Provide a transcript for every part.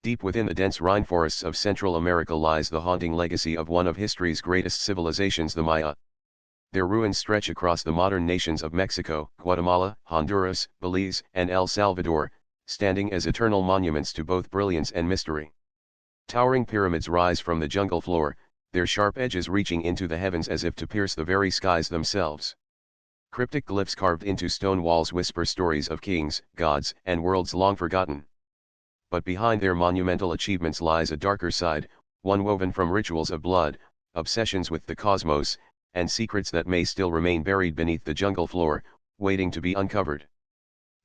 Deep within the dense rainforests of Central America lies the haunting legacy of one of history's greatest civilizations, the Maya. Their ruins stretch across the modern nations of Mexico, Guatemala, Honduras, Belize, and El Salvador, standing as eternal monuments to both brilliance and mystery. Towering pyramids rise from the jungle floor, their sharp edges reaching into the heavens as if to pierce the very skies themselves. Cryptic glyphs carved into stone walls whisper stories of kings, gods, and worlds long forgotten. But behind their monumental achievements lies a darker side, one woven from rituals of blood, obsessions with the cosmos, and secrets that may still remain buried beneath the jungle floor, waiting to be uncovered.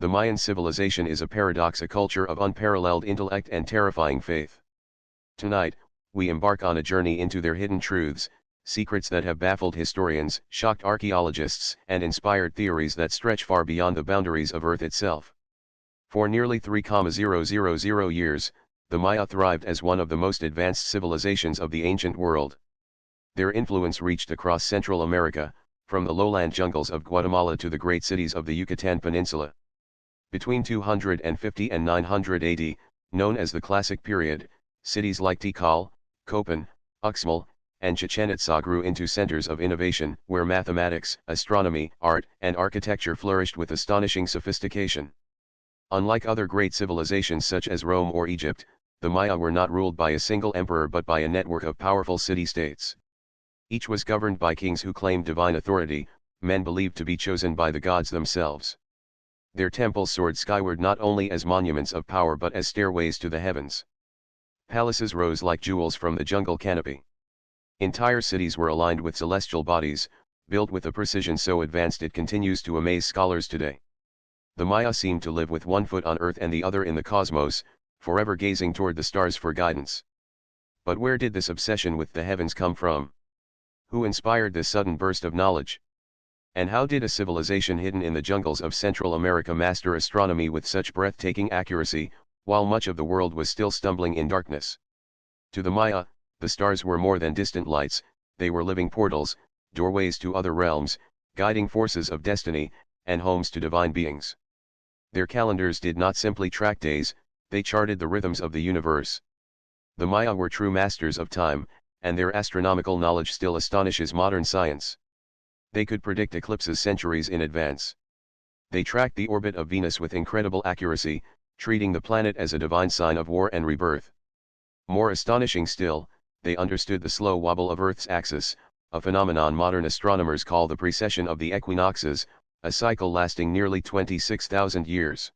The Mayan civilization is a paradox, a culture of unparalleled intellect and terrifying faith. Tonight, we embark on a journey into their hidden truths, secrets that have baffled historians, shocked archaeologists, and inspired theories that stretch far beyond the boundaries of Earth itself. For nearly 3,000 years, the Maya thrived as one of the most advanced civilizations of the ancient world. Their influence reached across Central America, from the lowland jungles of Guatemala to the great cities of the Yucatan Peninsula. Between 250 and 900 AD, known as the Classic Period, cities like Tikal, Copan, Uxmal, and Chichen Itza grew into centers of innovation, where mathematics, astronomy, art, and architecture flourished with astonishing sophistication. Unlike other great civilizations such as Rome or Egypt, the Maya were not ruled by a single emperor but by a network of powerful city-states. Each was governed by kings who claimed divine authority, men believed to be chosen by the gods themselves. Their temples soared skyward not only as monuments of power but as stairways to the heavens. Palaces rose like jewels from the jungle canopy. Entire cities were aligned with celestial bodies, built with a precision so advanced it continues to amaze scholars today. The Maya seemed to live with one foot on Earth and the other in the cosmos, forever gazing toward the stars for guidance. But where did this obsession with the heavens come from? Who inspired this sudden burst of knowledge? And how did a civilization hidden in the jungles of Central America master astronomy with such breathtaking accuracy, while much of the world was still stumbling in darkness? To the Maya, the stars were more than distant lights, they were living portals, doorways to other realms, guiding forces of destiny, and homes to divine beings. Their calendars did not simply track days, they charted the rhythms of the universe. The Maya were true masters of time, and their astronomical knowledge still astonishes modern science. They could predict eclipses centuries in advance. They tracked the orbit of Venus with incredible accuracy, treating the planet as a divine sign of war and rebirth. More astonishing still, they understood the slow wobble of Earth's axis, a phenomenon modern astronomers call the precession of the equinoxes, a cycle lasting nearly 26,000 years.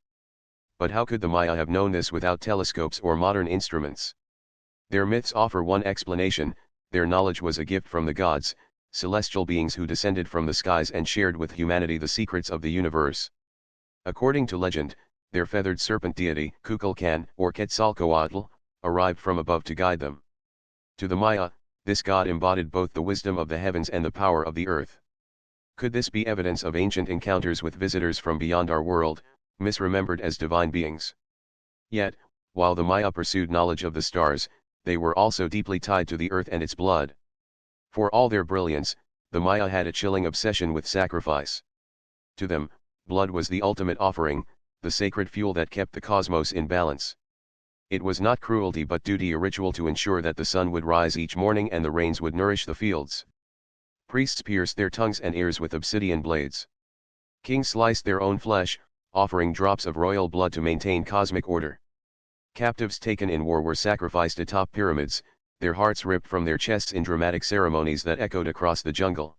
But how could the Maya have known this without telescopes or modern instruments? Their myths offer one explanation: their knowledge was a gift from the gods, celestial beings who descended from the skies and shared with humanity the secrets of the universe. According to legend, their feathered serpent deity, Kukulkan, or Quetzalcoatl, arrived from above to guide them. To the Maya, this god embodied both the wisdom of the heavens and the power of the earth. Could this be evidence of ancient encounters with visitors from beyond our world, misremembered as divine beings? Yet, while the Maya pursued knowledge of the stars, they were also deeply tied to the earth and its blood. For all their brilliance, the Maya had a chilling obsession with sacrifice. To them, blood was the ultimate offering, the sacred fuel that kept the cosmos in balance. It was not cruelty but duty, a ritual to ensure that the sun would rise each morning and the rains would nourish the fields. Priests pierced their tongues and ears with obsidian blades. Kings sliced their own flesh, offering drops of royal blood to maintain cosmic order. Captives taken in war were sacrificed atop pyramids, their hearts ripped from their chests in dramatic ceremonies that echoed across the jungle.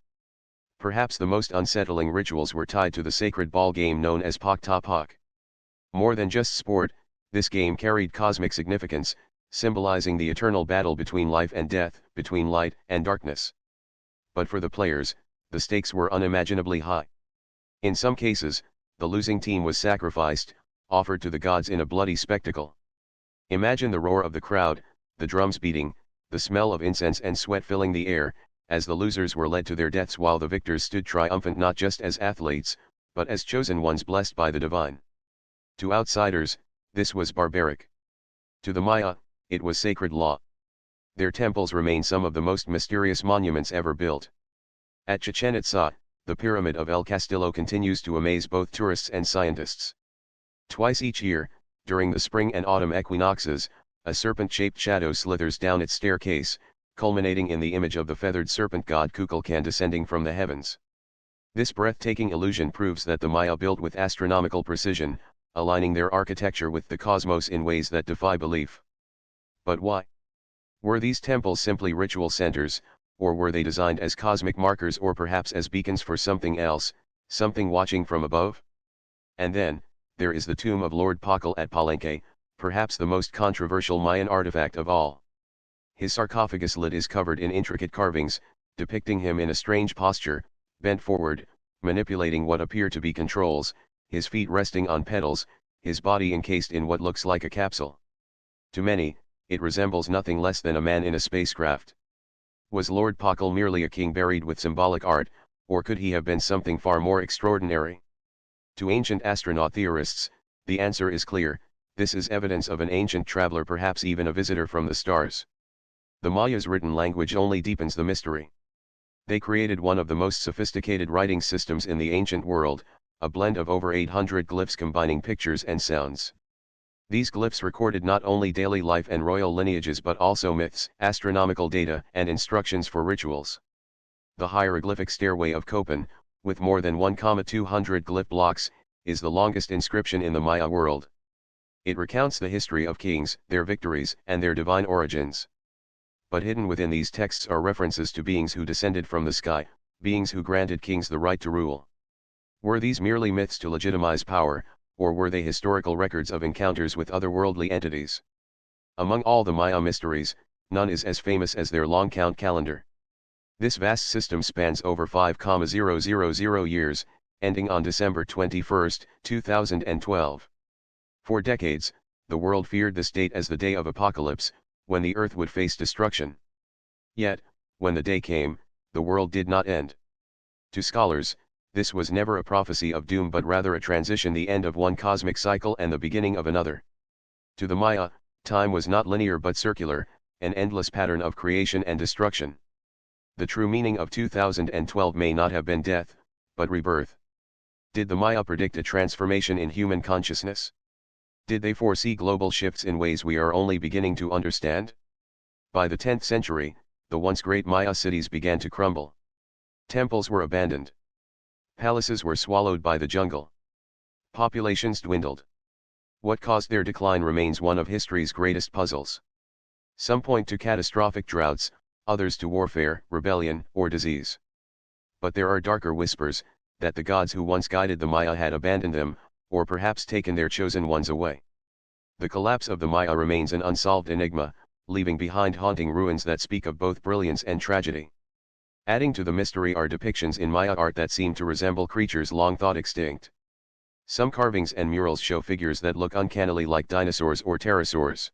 Perhaps the most unsettling rituals were tied to the sacred ball game known as Pok-Ta-Pok. More than just sport, this game carried cosmic significance, symbolizing the eternal battle between life and death, between light and darkness. But for the players, the stakes were unimaginably high. In some cases, the losing team was sacrificed, offered to the gods in a bloody spectacle. Imagine the roar of the crowd, the drums beating, the smell of incense and sweat filling the air, as the losers were led to their deaths while the victors stood triumphant not just as athletes, but as chosen ones blessed by the divine. To outsiders, this was barbaric. To the Maya, it was sacred law. Their temples remain some of the most mysterious monuments ever built. At Chichen Itza, the Pyramid of El Castillo continues to amaze both tourists and scientists. Twice each year, during the spring and autumn equinoxes, A serpent-shaped shadow slithers down its staircase, culminating in the image of the feathered serpent god Kukulkan descending from the heavens. This breathtaking illusion proves that the Maya built with astronomical precision, aligning their architecture with the cosmos in ways that defy belief. But why? Were these temples simply ritual centers, or were they designed as cosmic markers or perhaps as beacons for something else, something watching from above? And then, there is the tomb of Lord Pakal at Palenque, perhaps the most controversial Mayan artifact of all. His sarcophagus lid is covered in intricate carvings, depicting him in a strange posture, bent forward, manipulating what appear to be controls, his feet resting on pedals, his body encased in what looks like a capsule. To many, it resembles nothing less than a man in a spacecraft. Was Lord Pakal merely a king buried with symbolic art, or could he have been something far more extraordinary? To ancient astronaut theorists, the answer is clear: this is evidence of an ancient traveler, perhaps even a visitor from the stars. The Mayas' written language only deepens the mystery. They created one of the most sophisticated writing systems in the ancient world, a blend of over 800 glyphs combining pictures and sounds. These glyphs recorded not only daily life and royal lineages but also myths, astronomical data, and instructions for rituals. The hieroglyphic stairway of Copan, with more than 1,200 glyph blocks, is the longest inscription in the Maya world. It recounts the history of kings, their victories, and their divine origins. But hidden within these texts are references to beings who descended from the sky, beings who granted kings the right to rule. Were these merely myths to legitimize power, or were they historical records of encounters with otherworldly entities? Among all the Maya mysteries, none is as famous as their long count calendar. This vast system spans over 5,000 years, ending on December 21, 2012. For decades, the world feared this date as the day of apocalypse, when the earth would face destruction. Yet, when the day came, the world did not end. To scholars, this was never a prophecy of doom but rather a transition, the end of one cosmic cycle and the beginning of another. To the Maya, time was not linear but circular, an endless pattern of creation and destruction. The true meaning of 2012 may not have been death, but rebirth. Did the Maya predict a transformation in human consciousness? Did they foresee global shifts in ways we are only beginning to understand? By the 10th century, the once great Maya cities began to crumble. Temples were abandoned. Palaces were swallowed by the jungle. Populations dwindled. What caused their decline remains one of history's greatest puzzles. Some point to catastrophic droughts, others to warfare, rebellion, or disease. But there are darker whispers, that the gods who once guided the Maya had abandoned them, or perhaps taken their chosen ones away. The collapse of the Maya remains an unsolved enigma, leaving behind haunting ruins that speak of both brilliance and tragedy. Adding to the mystery are depictions in Maya art that seem to resemble creatures long thought extinct. Some carvings and murals show figures that look uncannily like dinosaurs or pterosaurs.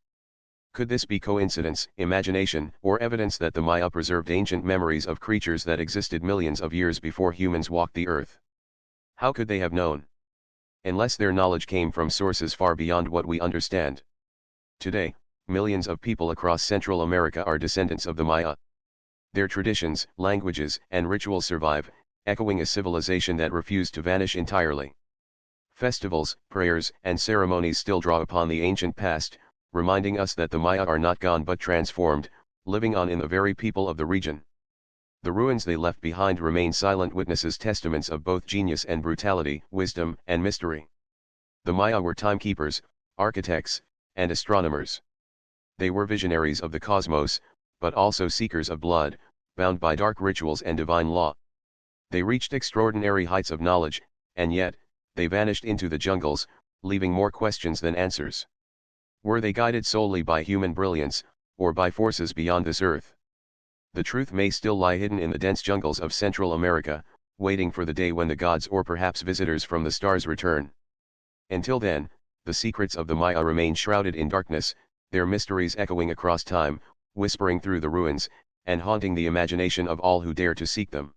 Could this be coincidence, imagination, or evidence that the Maya preserved ancient memories of creatures that existed millions of years before humans walked the earth? How could they have known? Unless their knowledge came from sources far beyond what we understand. Today, millions of people across Central America are descendants of the Maya. Their traditions, languages, and rituals survive, echoing a civilization that refused to vanish entirely. Festivals, prayers, and ceremonies still draw upon the ancient past, reminding us that the Maya are not gone but transformed, living on in the very people of the region. The ruins they left behind remain silent witnesses, testaments of both genius and brutality, wisdom and mystery. The Maya were timekeepers, architects, and astronomers. They were visionaries of the cosmos, but also seekers of blood, bound by dark rituals and divine law. They reached extraordinary heights of knowledge, and yet, they vanished into the jungles, leaving more questions than answers. Were they guided solely by human brilliance, or by forces beyond this earth? The truth may still lie hidden in the dense jungles of Central America, waiting for the day when the gods or perhaps visitors from the stars return. Until then, the secrets of the Maya remain shrouded in darkness, their mysteries echoing across time, whispering through the ruins, and haunting the imagination of all who dare to seek them.